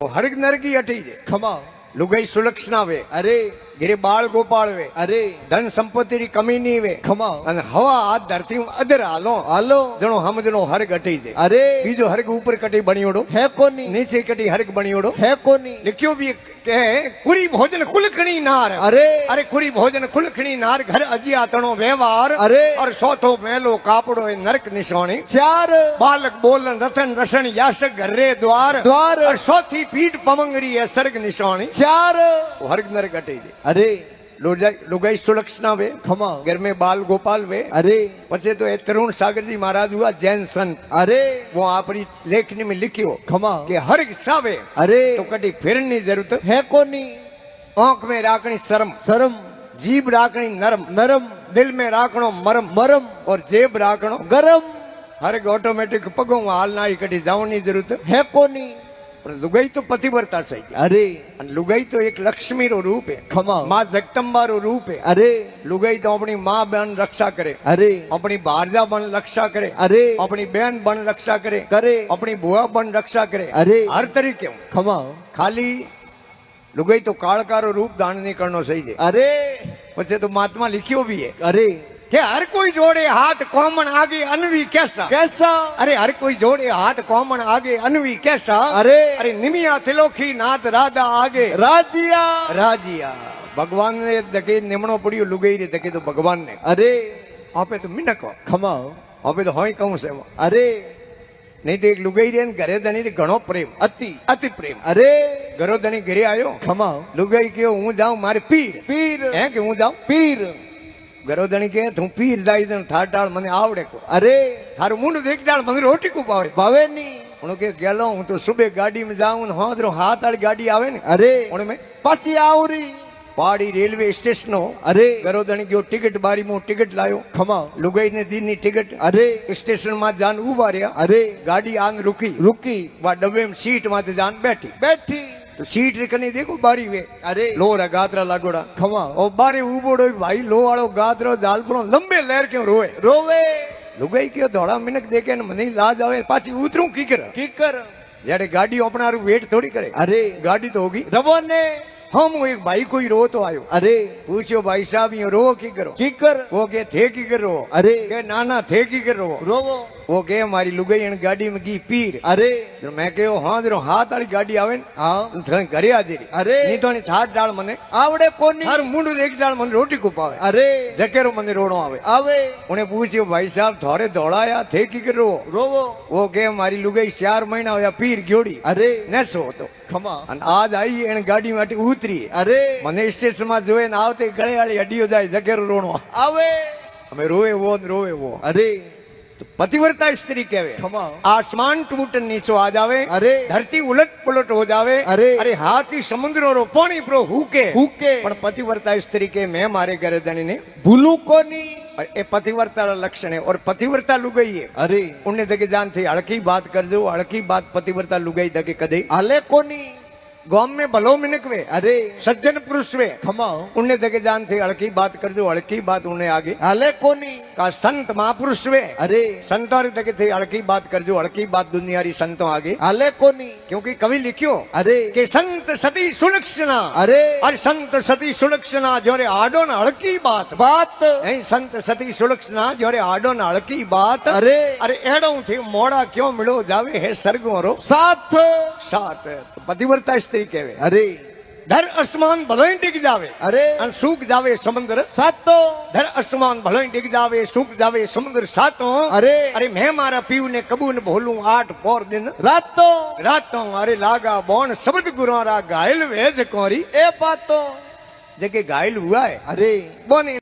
हरग नरकी अठी जे खमा लुगाई सुलक्षणा वे अरे गिरे बाल गोपाल वे अरे धन संपत्ति री कमी नहीं वे खमा अन हवा आ धरती में अदर हालो आलो जणो हम जणो हरग अठी जे अरे बीजो हरग ऊपर कटी बणियोड़ो है कोनी नीचे कटी हरग बणियोड़ो है कोनी लिखियो भी कहे कुरी भोजन कुलखणी नार अरे अरे कुरी भोजन कुलखणी नार घर अजिया तणो व्यवहार अरे और चौथो मेलो कापड़ो ए नरक निशानी चार बालक बोलन रतन रसन याशक घरे द्वार द्वार और चौथी पीठ पमंगरी है सर्ग निशानी चार हरग नरक अटे जे अरे लुगाई सुलक्षणा वे खमा घर में बाल गोपाल वे अरे पचे तो तरुण सागर जी महाराज हुआ जैन संत अरे वो अपनी लेखनी में लिखियो खमा कि हरग सावे अरे तो कटी फिरनी जरूरत है कोनी आंख में राखनी शर्म शर्म जीभ राखनी नरम नरम दिल में राखणो मरम मरम और जेब राखणो गरम हरग ऑटोमेटिक पगों हाल ना कटी जावनी जरूरत है कोनी पर लुगाई तो पतिव्रता सही अरे लुगाई तो एक लक्ष्मी रो रूप है खमा माँ जगदम्बा रो रूप है अरे लुगाई तो अपनी माँ बहन रक्षा करे अरे अपनी भारजा बन रक्षा करे अरे अपनी बहन बन रक्षा करे करे अपनी बुआ बन रक्षा करे अरे हर तरीके खमा खाली लुगाई तो काળકારો रूप दान नहीं करनो सही है अरे पछे तो महात्मा लिखियो भी है अरे कि हर कोई जोड़े हाथ कौमन आगे अनवी कैसा कैसा अरे हर कोई जोड़े हाथ कौमन आगे अनवी कैसा अरे अरे निमिया तिलोखी नाथ राधा आगे राजिया राजिया भगवान ने दके निमणो पड़ियो लुगाई रे दके तो भगवान ने अरे आपे तो मिनक हो खमा आपे तो होय कहूं से अरे नहीं तो एक लुगाई रे घरे धनी रे घणो प्रेम अति अति प्रेम अरे घरो धनी घरे आयो खमा लुगाई कहो हूं जाऊं मारे पीर पीर है कि हूं जाऊं पीर घरो धनी कहे तू पीर जाई दन थार डाल मने आवड़े को अरे थारो मुंड देख डाल मने रोटी को पावे भावे नी उनके गेलो हूं तो सुबह गाड़ी में जाऊं हाथरो हाथ वाली गाड़ी आवे ने अरे उनमें पासी आवरी पहाड़ी रेलवे स्टेशन अरे घरो धनी गयो टिकट बारी मु टिकट लायो खमा लुगाई ने दी नी टिकट अरे स्टेशन में जान उभा रहा अरे गाड़ी आन रुकी रुकी वा डब्बे में सीट में जान बैठी बैठी तो सीट रखनी देखो बारी वे अरे लोरा गातरा लागोड़ा खमा और बारे उबोड़ो भाई लो वालो गातरो जालपड़ो लंबे लहर क्यों रोए रोवे लुगाई क्यों धोड़ा मिनक देखे ने मने लाज आवे पाछी उतरूं की कर कीकर यारे गाड़ी अपना वेट थोड़ी करे अरे गाड़ी तो होगी रवो ने हम एक भाई कोई रो तो आयो अरे पूछो भाई साहब ये रो की करो कीकर वो के थे की कर रो अरे के नाना थे की कर रो रोवो वो के हमारी लुगाई इन गाड़ी में की पीर अरे तो मैं कहो हाँ जरो हाथ वाली गाड़ी आवे न, हाँ तो घरे आ जेरी अरे नहीं तो नहीं थार डाल मने आवड़े कोनी हर मुंड देख डाल मने रोटी को पावे अरे जकेरो मने रोणो आवे आवे उन्हें पूछियो भाई साहब थोड़े दौड़ाया थे की कर रो रोवो वो के हमारी लुगाई 4 महीना होया पीर ग्योड़ी अरे नसो तो खमा અને આજ આવી એને ગાડી માટે ઉતરી अरे મને સ્ટેશન માં જોઈ ને આવતે ગળે વાળી હડીઓ જાય જકેરો રોણો आवे અમે રોવે वो ને રોવે वो अरे तो पतिव्रता स्त्री कहवे खमा आसमान टूट नीचो आ जावे अरे धरती उलट पुलट हो जावे अरे अरे हाथी समुद्रो रो पानी प्रो हुके हुके पण पतिव्रता स्त्री के मैं मारे घरे धनी ने भूलू कोनी ए पतिव्रता रा लक्षण है और पतिव्रता लुगाई है अरे उन्हें दगे जान थी हड़की बात कर दो हड़की बात पतिव्रता लुगाई दगे कदे आले कोनी गांव में भलो मिनक वे अरे सज्जन पुरुष वे खमा उन्हें दगे जान थे हड़की बात कर दो हड़की बात उन्हें आगे आले कोनी का संत महापुरुष वे अरे संतों दगे थे हड़की बात कर दो हड़की बात दुनियारी संतों आगे आले कोनी क्योंकि कवि लिखियो अरे कि संत सती सुलक्षणा अरे और संत सती सुलक्षणा जोरे आडो न हड़की बात बात नहीं संत सती सुलक्षणा जोरे आडो न हड़की बात अरे अरे एड़ो थी मोड़ा क्यों मिलो जावे है सर्गो रो साथ साथ तो पतिव्रता स्त्री कहवे अरे धर आसमान भलो ही डिग जावे अरे और सूख जावे समुद्र सातो धर आसमान भलो ही डिग जावे सूख जावे समुद्र सातों अरे अरे मैं मारा पीव ने कबू ने बोलूं 8 पोर दिन रातो रातों अरे लागा बोन शब्द गुरुआरा घायल वेज कोरी ए बातो जगे घायल हुआ है अरे बोने